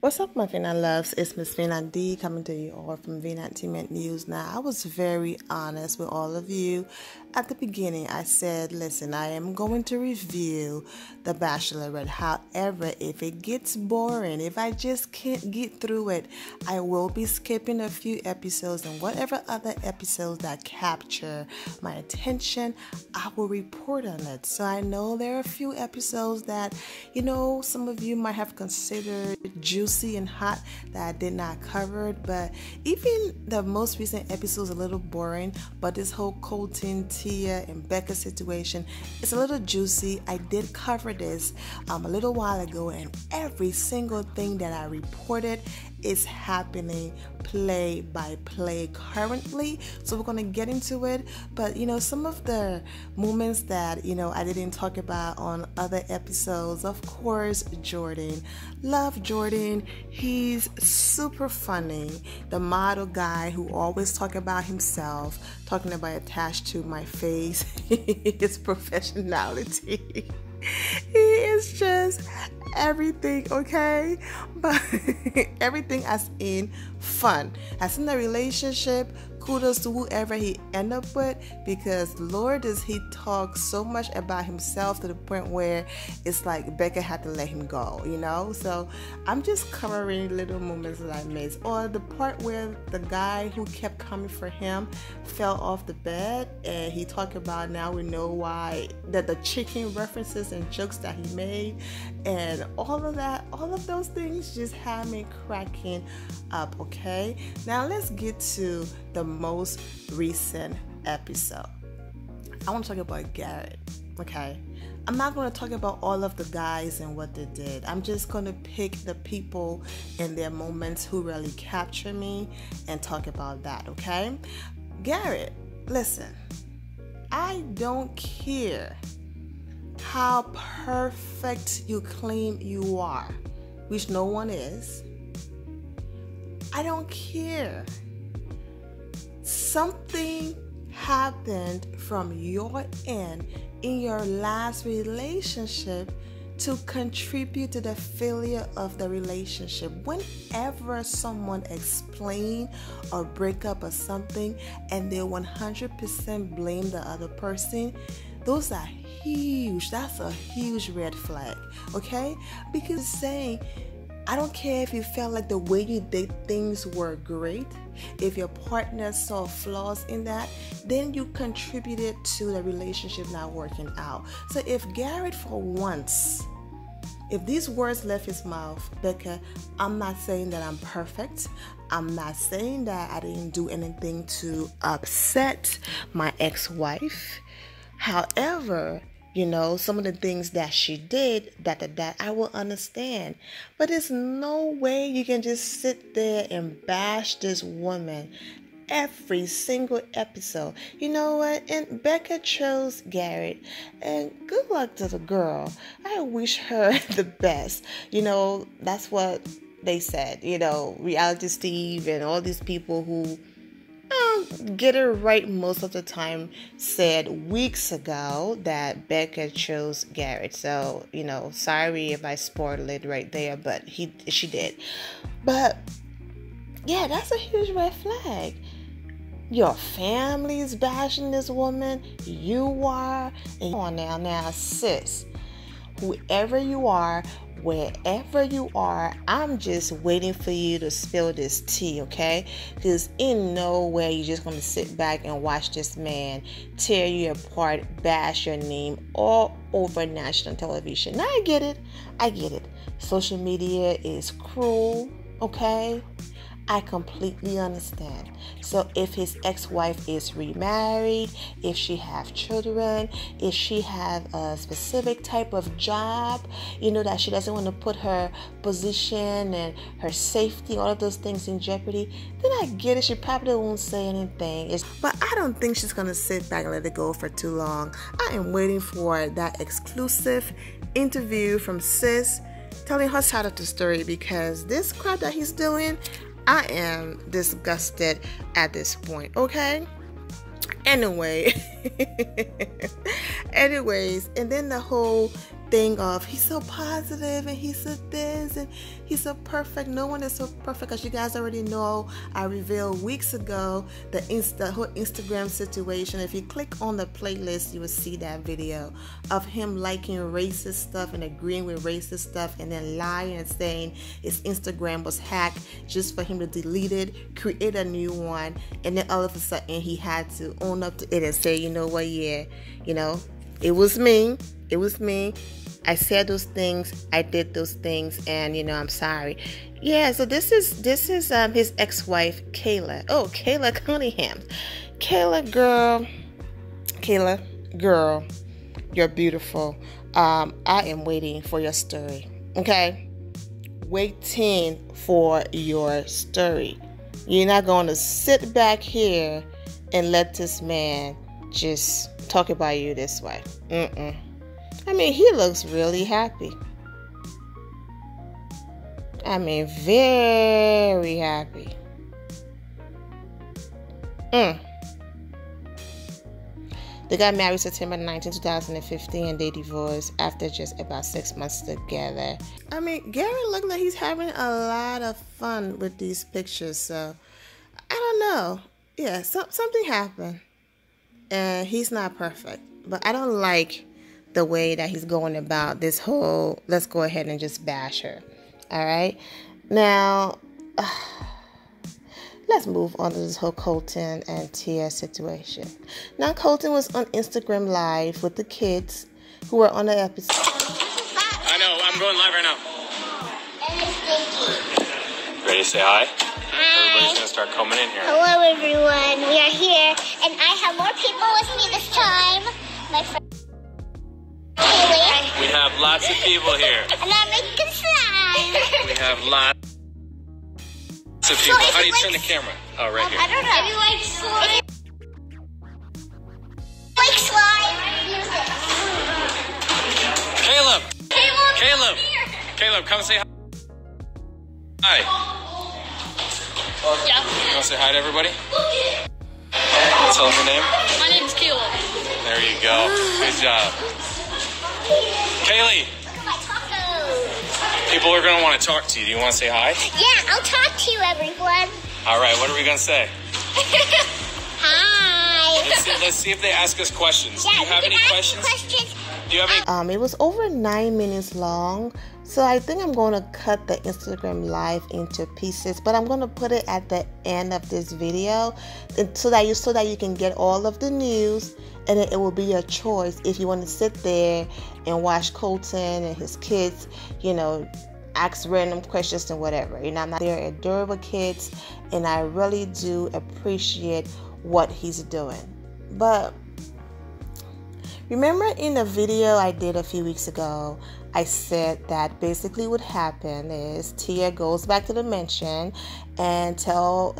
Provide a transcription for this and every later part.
What's up, my Vina loves? It's Miss Vina D coming to you all from Vina Entertainment News. Now, I was very honest with all of you. At the beginning, I said, listen, I am going to review The Bachelorette. However, if it gets boring, if I just can't get through it, I will be skipping a few episodes, and whatever other episodes that capture my attention, I will report on it. So I know there are a few episodes that, some of you might have considered juicy and hot that I did not cover, but even the most recent episode is a little boring. But this whole Colton, Tia, and Becca situation is a little juicy. I did cover this a little while ago, and every single thing that I reported is happening play by play currently. So we're going to get into it. But some of the moments that I didn't talk about on other episodes, of course, Jordan. Love Jordan. He's super funny. The model guy who always talk about himself, talking about attached to my face, his professionality. He is just everything, okay? But everything as in fun. As in a relationship, kudos to whoever he end up with, because Lord does he talk so much about himself to the point where it's like Becca had to let him go, So I'm just covering little moments that I missed. Or the part where the guy who kept coming for him fell off the bed, and he talked about, now we know why, that the chicken references and jokes that he made, and all of those things just had me cracking up, okay? Now let's get to the most recent episode. I want to talk about Garrett, okay? I'm not going to talk about all of the guys and what they did. I'm just going to pick the people and their moments who really capture me and talk about that, okay? Garrett, listen, I don't care how perfect you claim you are, which no one is. I don't care. Something happened from your end in your last relationship to contribute to the failure of the relationship. Whenever someone explain or break up or something and they 100% blame the other person, those are huge. That's a huge red flag, okay? Because it's saying, I don't care if you felt like the way you did things were great. If your partner saw flaws in that, then you contributed to the relationship not working out. So if Garrett, for once, if these words left his mouth, Becca, I'm not saying that I'm perfect. I'm not saying that I didn't do anything to upset my ex-wife. However, some of the things that she did, that I will understand. But there's no way you can just sit there and bash this woman every single episode. You know what? And Becca chose Garrett. And good luck to the girl. I wish her the best. That's what they said. Reality Steve and all these people who get it right most of the time said weeks ago that Becca chose Garrett. So, sorry if I spoiled it right there, but she did. But yeah, that's a huge red flag. Your family is bashing this woman. You are. And come on now, sis. Whoever you are, wherever you are, I'm just waiting for you to spill this tea, okay? Because in no way you're just going to sit back and watch this man tear you apart, bash your name all over national television. Now I get it. Social media is cruel, okay? I completely understand. So if his ex-wife is remarried, if she have children, if she have a specific type of job, that she doesn't want to put her position and her safety, all of those things in jeopardy, then I get it. She probably won't say anything. But I don't think she's going to sit back and let it go for too long. I am waiting for that exclusive interview from sis telling her side of the story, because this crap that he's doing, I am disgusted at this point, okay? Anyways, and then the whole thing of he's so positive and he's so this and he's so perfect. No one is so perfect, as you guys already know. I revealed weeks ago the whole Instagram situation. If you click on the playlist, you will see that video of him liking racist stuff and agreeing with racist stuff, and then lying and saying his Instagram was hacked just for him to delete it, create a new one, and then all of a sudden he had to own up to it and say, you know what, yeah, you know, it was me. It was me. I said those things. I did those things, and you know, I'm sorry. Yeah. So this is his ex-wife, Kayla. Oh, Kayla Cunningham. Kayla, girl, you're beautiful. I am waiting for your story. Okay, waiting for your story. You're not going to sit back here and let this man just talk about you this way. I mean, he looks really happy. I mean, very happy. They got married September 19, 2015, and they divorced after just about 6 months together. I mean, Garrett looked like he's having a lot of fun with these pictures, so I don't know. Yeah, something happened, and he's not perfect, but I don't like the way that he's going about this whole let's go ahead and just bash her. All right, now let's move on to this whole Colton and Tia situation. Now, Colton was on Instagram Live with the kids who were on the episode. I know, I'm going live right now. Ready to say hi? Hi. Everybody's gonna start coming in here. Hello everyone, we are here, and I have more people with me this time. My friend Haley. We have lots of people here. And I'm making slime. We have lots of people. How do you turn the camera? Oh, right here. I don't know. If you like slime, use it. Caleb, come say hi. Hi. Yeah. You want to say hi to everybody? Tell them your name. My name's Caleb. There you go. Good job. Kaylee. People are going to want to talk to you. Do you want to say hi? Yeah, I'll talk to you, everyone. All right, what are we going to say? Hi. Let's see if they ask us questions. Yeah, Do you have any questions? Do you have any? It was over 9 minutes long, so I think I'm going to cut the Instagram Live into pieces, but I'm going to put it at the end of this video, so that you can get all of the news, and then it will be your choice if you want to sit there and watch Colton and his kids, you know, ask random questions and whatever. You know, they're adorable kids, and I really do appreciate what he's doing. But remember in the video I did a few weeks ago, I said that basically what happened is Tia goes back to the mansion and told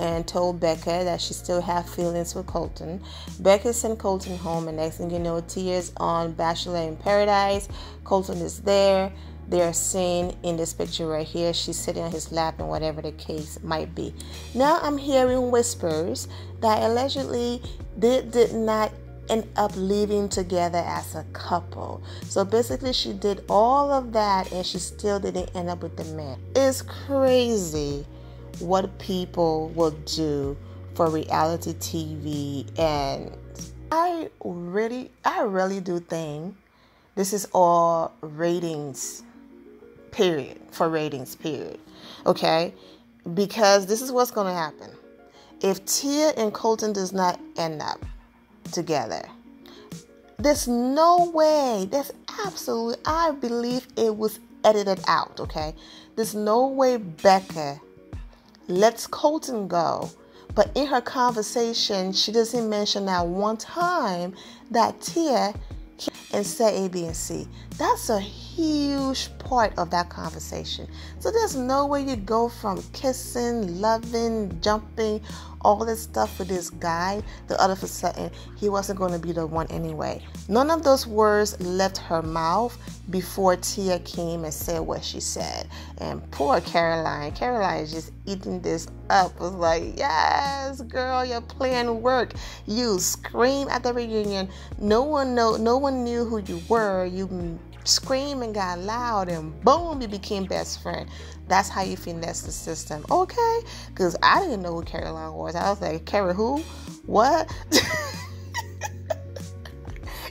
Becca that she still have feelings with Colton. Becca sent Colton home, and next thing you know, Tia's on Bachelor in Paradise. Colton is there. They're seen in this picture right here. She's sitting on his lap, and whatever the case might be. Now I'm hearing whispers that allegedly they did not end up living together as a couple. So basically she did all of that and she still didn't end up with the man. It's crazy what people will do for reality TV, and I really do think this is all ratings period. Okay, because this is what's going to happen if Tia and Colton does not end up together. There's no way, I believe it was edited out. Okay, there's no way Becca lets Colton go, but in her conversation she doesn't mention that one time that Tia and said A, B, and C. That's a huge part of that conversation. So there's no way you go from kissing, loving, jumping, all this stuff with this guy, the other of a sudden he wasn't going to be the one anyway. None of those words left her mouth before Tia came and said what she said. And poor Caroline is just eating this up. Was like, yes, girl, your plan worked. You scream at the reunion. No one knew who you were. You screaming got loud, and boom, you became best friend. That's how you finesse the system, okay? Because I didn't know who Caroline was. I was like, Carrie who? What?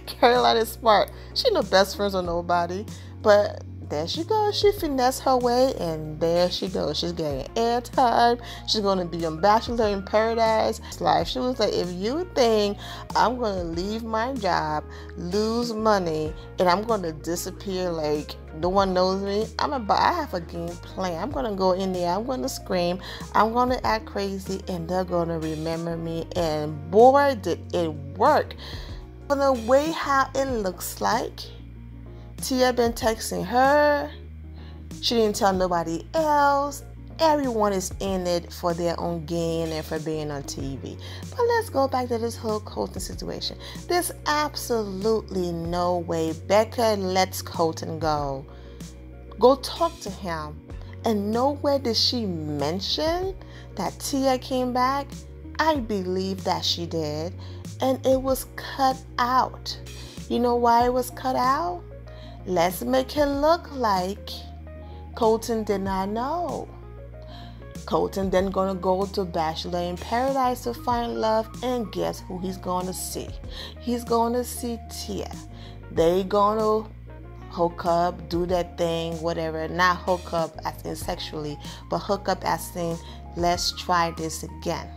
Caroline is smart. She no best friends with nobody. But there she goes. She finessed her way, and there she goes. She's getting airtime. She's going to be on Bachelor in Paradise life. She was like, if you think I'm going to leave my job, lose money, and I'm going to disappear like no one knows me, I have a game plan. I'm going to go in there. I'm going to scream. I'm going to act crazy, and they're going to remember me. And boy, did it work. From the way how it looks like, Tia been texting her. She didn't tell nobody else. Everyone is in it for their own gain and for being on TV. But let's go back to this whole Colton situation. There's absolutely no way Becca lets Colton go. Go talk to him. And nowhere did she mention that Tia came back. I believe that she did. And it was cut out. You know why it was cut out? Let's make it look like Colton did not know. Colton then gonna go to Bachelor in Paradise to find love, and guess who he's gonna see? He's gonna see Tia. They gonna hook up, do that thing, whatever. Not hook up as in sexually, but hook up as in let's try this again.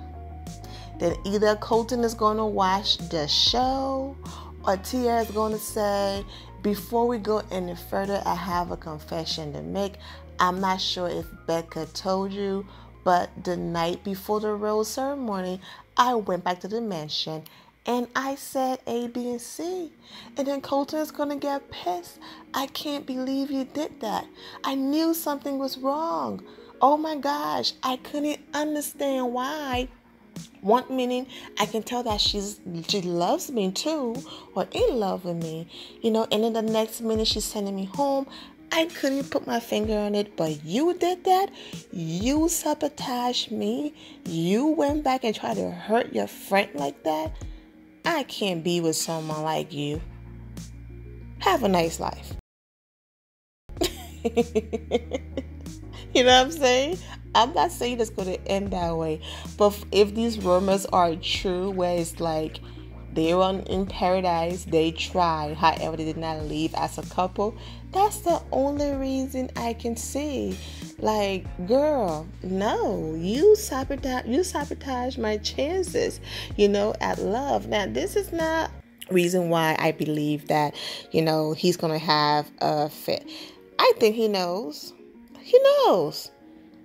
Then either Colton is gonna watch the show, or Tia is gonna say, before we go any further, I have a confession to make. I'm not sure if Becca told you, but the night before the rose ceremony, I went back to the mansion and I said A, B, and C. And then Colton is going to get pissed. I can't believe you did that. I knew something was wrong. Oh my gosh, I couldn't understand why. One minute I can tell that she loves me too, or in love with me, and then the next minute she's sending me home. I couldn't put my finger on it, but you did that. You sabotaged me. You went back and tried to hurt your friend like that. I can't be with someone like you. Have a nice life. You know what I'm saying? I'm not saying it's going to end that way. But if these rumors are true, where it's like they were in paradise, they tried, however, they did not leave as a couple, that's the only reason I can see. Like, girl, no, you sabotage my chances, at love. Now, this is not reason why I believe that, he's going to have a fit. I think he knows. He knows.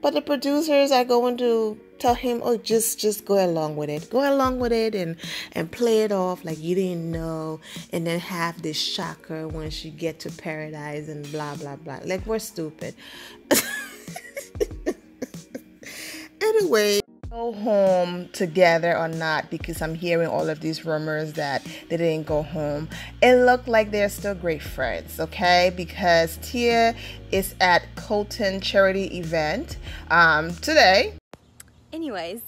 But the producers are going to tell him, oh, just go along with it. Go along with it and play it off like you didn't know. And then have this shocker when she get to paradise and blah, blah, blah. Like, we're stupid. Anyway, go home together or not, because I'm hearing all of these rumors that they didn't go home. It looked like they're still great friends, okay? Because Tia is at Colton charity event today. Anyways,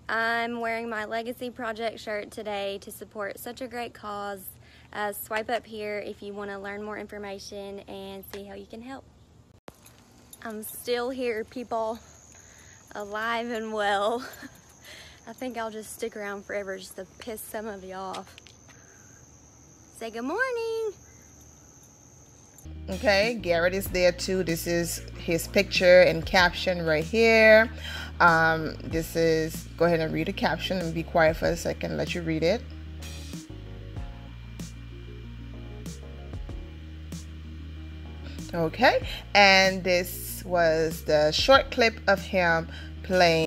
I'm wearing my Legacy Project shirt today to support such a great cause. Swipe up here if you want to learn more information and see how you can help. I'm still here, people. Alive and well. I think I'll just stick around forever just to piss some of you off. Say good morning. Okay, Garrett is there too. This is his picture and caption right here. This is, go ahead and read the caption and be quiet for a second, let you read it. Okay, and this was the short clip of him playing.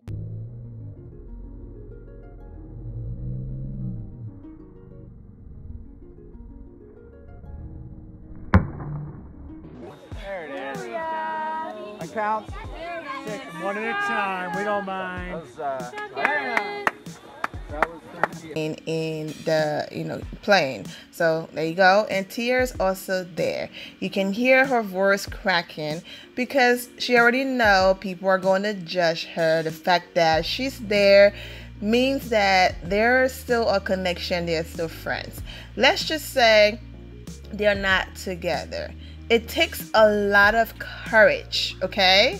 There it is. I count 6, one at a time. We don't mind. In the playing. So there you go. And Tia's also there. You can hear her voice cracking because she already know people are going to judge her. The fact that she's there means that there's still a connection. They're still friends. Let's just say they're not together. It takes a lot of courage, okay?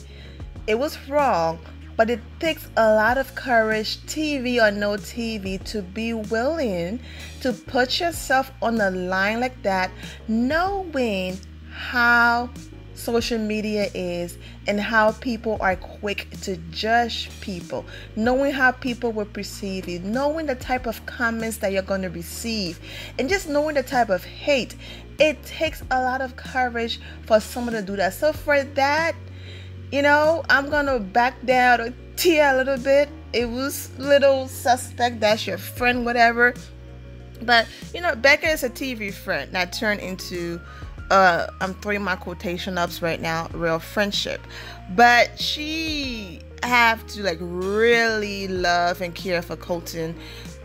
It was wrong, but it takes a lot of courage, TV or no TV, to be willing to put yourself on the line like that, knowing how social media is and how people are quick to judge people, knowing how people will perceive you, knowing the type of comments that you're going to receive, and just knowing the type of hate. It takes a lot of courage for someone to do that. So for that, I'm going to back down or tear a little bit. It was little suspect, that's your friend, whatever. But, Becca is a TV friend that turned into, I'm throwing my quotation ups right now, real friendship. But she have to really love and care for Colton.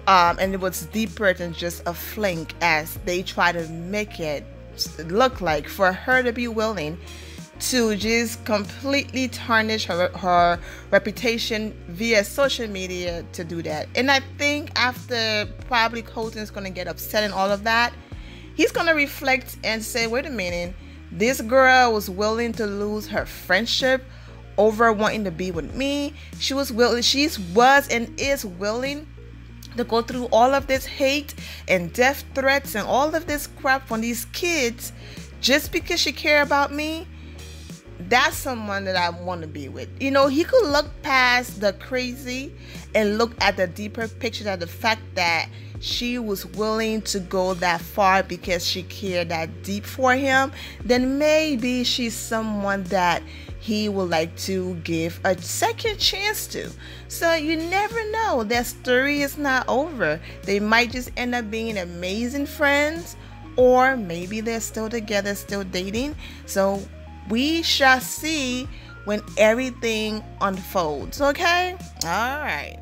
And it was deeper than just a fling, as they try to make it look like, for her to be willing to just completely tarnish her reputation via social media to do that. And I think after probably Colton's going to get upset and all of that, he's going to reflect and say, wait a minute, this girl was willing to lose her friendship over wanting to be with me. She was and is willing to go through all of this hate and death threats and all of this crap from these kids just because she care about me. That's someone that I want to be with. He could look past the crazy and look at the deeper picture, of the fact that she was willing to go that far because she cared that deep for him. Then maybe she's someone that he would like to give a second chance to. So you never know. Their story is not over. They might just end up being amazing friends, or maybe they're still together, still dating. So we shall see when everything unfolds, okay? All right.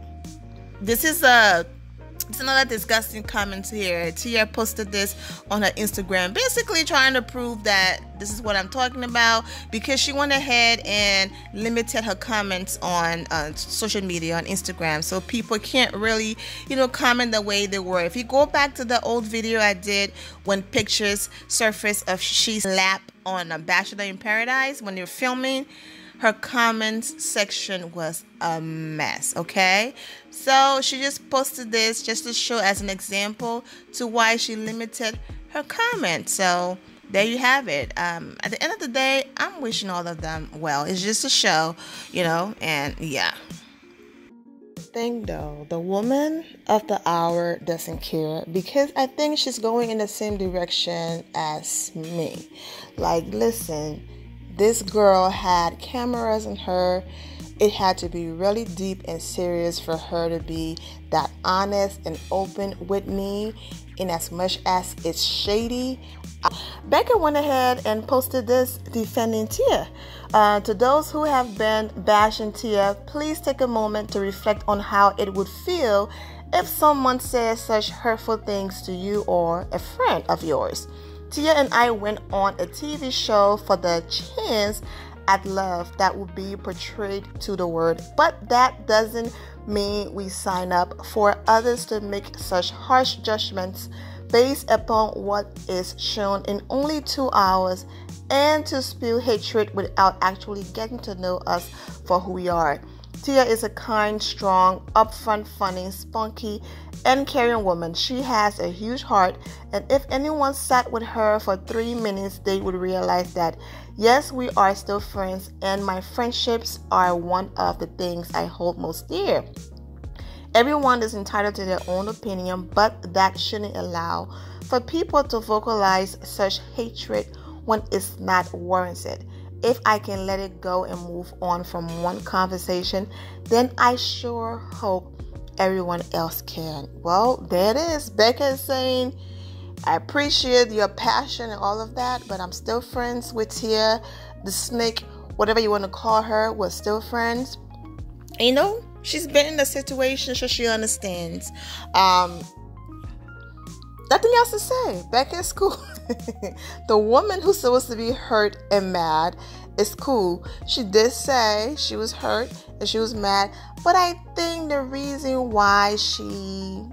This is another disgusting comment here. Tia posted this on her Instagram, basically trying to prove that this is what I'm talking about, because she went ahead and limited her comments on social media, on Instagram, so people can't really, comment the way they were. If you go back to the old video I did when pictures surfaced of She's lap on a Bachelor in Paradise when they were filming, her comments section was a mess, okay? So she just posted this just to show as an example to why she limited her comments. So there you have it. At the end of the day, I'm wishing all of them well. It's just a show, and yeah. Thing though, the woman of the hour doesn't care, because I think she's going in the same direction as me. Listen, this girl had cameras in her. It had to be really deep and serious for her to be that honest and open with me, in as much as it's shady. Becca went ahead and posted this defending Tia. To those who have been bashing Tia, please take a moment to reflect on how it would feel if someone says such hurtful things to you or a friend of yours. Tia and I went on a TV show for the chance at love that would be portrayed to the world, but that doesn't mean we sign up for others to make such harsh judgments based upon what is shown in only 2 hours, and to spew hatred without actually getting to know us for who we are. Tia is a kind, strong, upfront, funny, spunky, and caring woman. She has a huge heart, and if anyone sat with her for 3 minutes, they would realize that, yes, we are still friends, and my friendships are one of the things I hold most dear. Everyone is entitled to their own opinion, but that shouldn't allow for people to vocalize such hatred when it's not warranted. If I can let it go and move on from one conversation, then I sure hope everyone else can. Well, there it is. Becca is saying, I appreciate your passion and all of that, but I'm still friends with Tia, the snake, whatever you want to call her. We're still friends. And, she's been in the situation, so she understands. Nothing else to say. Becca is cool. The woman who's supposed to be hurt and mad is cool. She did say she was hurt and she was mad, but I think the reason why she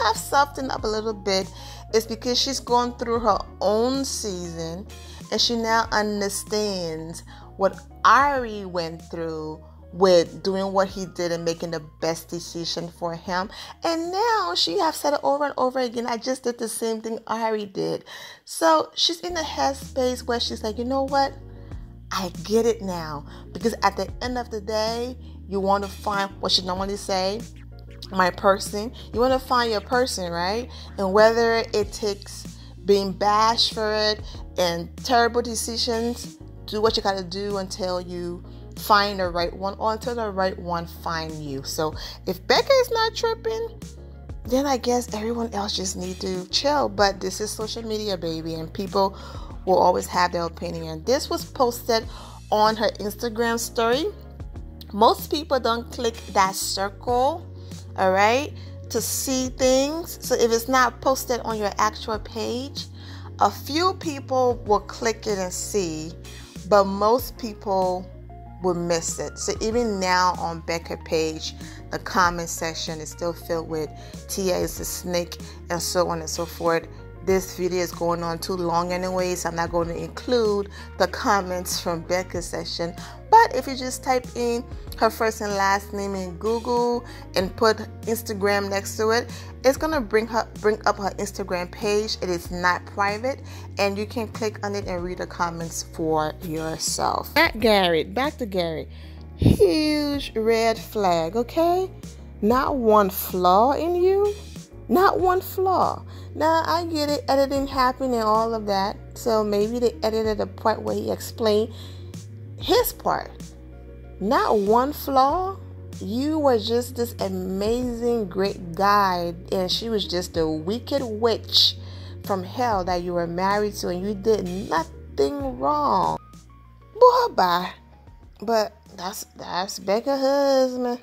have softened up a little bit It's because she's going through her own season and she now understands what Ari went through with doing what he did and making the best decision for him. And now she has said it over and over again, I just did the same thing Ari did. So she's in a headspace where she's like, you know what? I get it now. Because at the end of the day, you want to find what she normally say, my person. You want to find your person, right? And whether it takes being bashed for it and terrible decisions, do what you got to do until you find the right one, or until the right one find you. So if Becca is not tripping, then I guess everyone else just need to chill. But this is social media, baby, and people will always have their opinion. This was posted on her Instagram story. Most people don't click that circle, all right, to see things. So if it's not posted on your actual page, a few people will click it and see, but most people will miss it. So even now on Becca page, the comment section is still filled with Tia is a snake and so on and so forth. This video is going on too long anyway, so I'm not going to include the comments from Becca's section. But if you just type in her first and last name in Google and put Instagram next to it, it's going to bring up her Instagram page. It is not private, and you can click on it and read the comments for yourself. Back to Garrett. Huge red flag, okay? Not one flaw in you. Not one flaw. Now, I get it, editing happened and all of that. So maybe they edited the part where he explained his part. Not one flaw. You were just this amazing, great guy, and she was just a wicked witch from hell that you were married to, and you did nothing wrong. Boy, bye. But that's Becca's husband.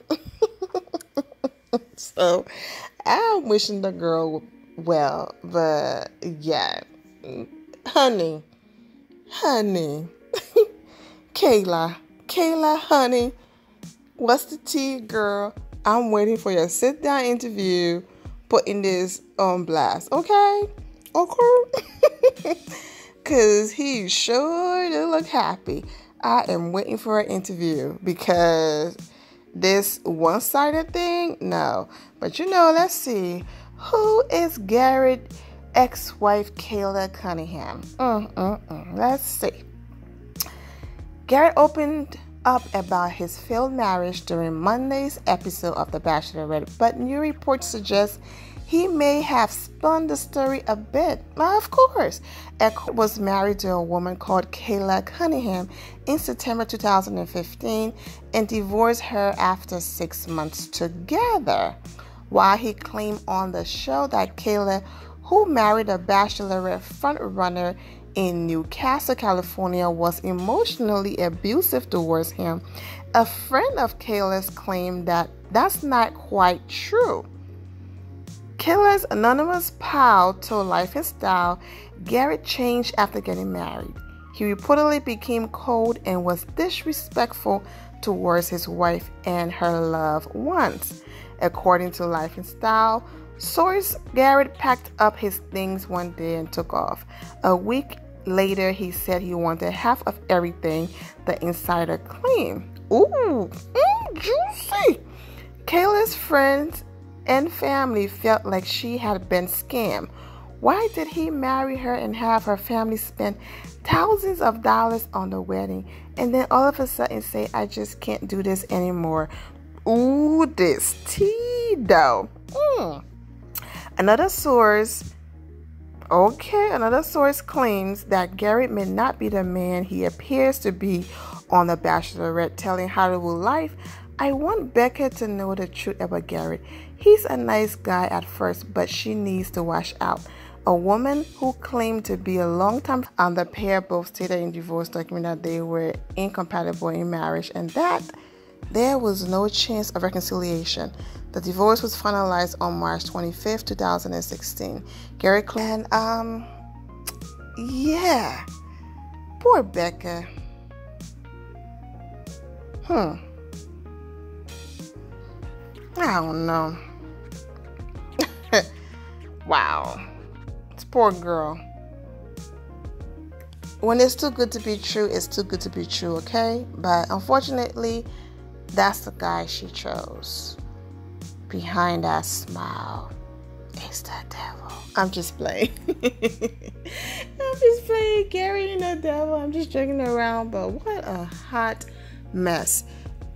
So I'm wishing the girl well, but yeah, honey, Kayla, honey, what's the tea, girl? I'm waiting for your sit-down interview, putting this on blast, okay? Cause he sure do look happy. I am waiting for an interview because this one-sided thing, no. But let's see. Who is Garrett ex-wife Kayla Cunningham? Let's see. Garrett opened up about his failed marriage during Monday's episode of The Bachelorette, but new reports suggest he may have spun the story a bit. Of course, Eck was married to a woman called Kayla Cunningham in September 2015 and divorced her after 6 months together. While he claimed on the show that Kayla, who married a Bachelorette frontrunner in Newcastle, California, was emotionally abusive towards him, a friend of Kayla's claimed that that's not quite true. Kayla's anonymous pal told Life and Style Garrett changed after getting married. He reportedly became cold and was disrespectful towards his wife and her loved ones. According to Life and Style, source Garrett packed up his things one day and took off. A week later, he said he wanted half of everything, the insider claimed. Ooh, juicy. Kayla's friends and family felt like she had been scammed. Why did he marry her and have her family spend thousands of dollars on the wedding and then all of a sudden say, I just can't do this anymore? Ooh, this tea though. Another source claims that Garrett may not be the man he appears to be on The Bachelorette, telling Hollywood Life, I want Becca to know the truth about Garrett. He's a nice guy at first, but she needs to watch out. A woman who claimed to be a long-time the pair both stated in divorce document that they were incompatible in marriage and that there was no chance of reconciliation. The divorce was finalized on March 25th, 2016. Garrett claimed, yeah, poor Becca. I don't know. Wow. It's Poor girl. When it's too good to be true, it's too good to be true, okay? But unfortunately, that's the guy she chose. Behind that smile is the devil. I'm just playing. I'm just playing. Gary and the devil. I'm just joking around, but what a hot mess.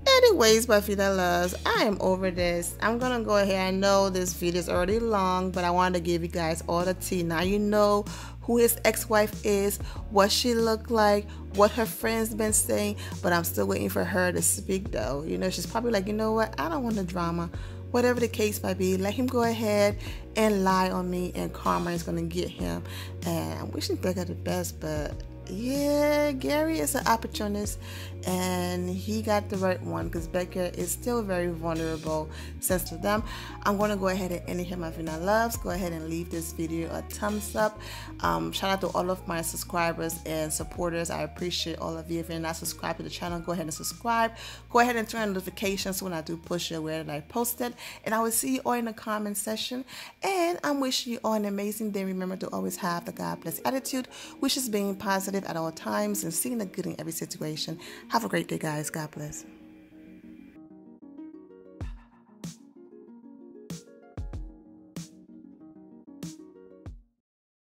Anyways, my Fina loves, I am over this. I'm gonna go ahead. I know this video is already long, but I wanted to give you guys all the tea. Now you know who his ex-wife is, what she looked like, what her friends been saying, but I'm still waiting for her to speak though. You know, she's probably like, you know what, I don't want the drama. Whatever the case might be, let him go ahead and lie on me, and karma is gonna get him. And I'm wishing Becca the best, but yeah, Gary is an opportunist, and he got the right one, because Becca is still very vulnerable, sensitive to them. I'm going to go ahead and end it here, my Fina loves. Go ahead and leave this video a thumbs up. Shout out to all of my subscribers and supporters. I appreciate all of you. If you're not subscribed to the channel, go ahead and subscribe. Go ahead and turn on notifications when I do push you aware that I posted. And I will see you all in the comment section. And I'm wishing you all an amazing day. Remember to always have the God bless attitude, which is being positive at all times and seeing the good in every situation. Have a great day, guys. God bless.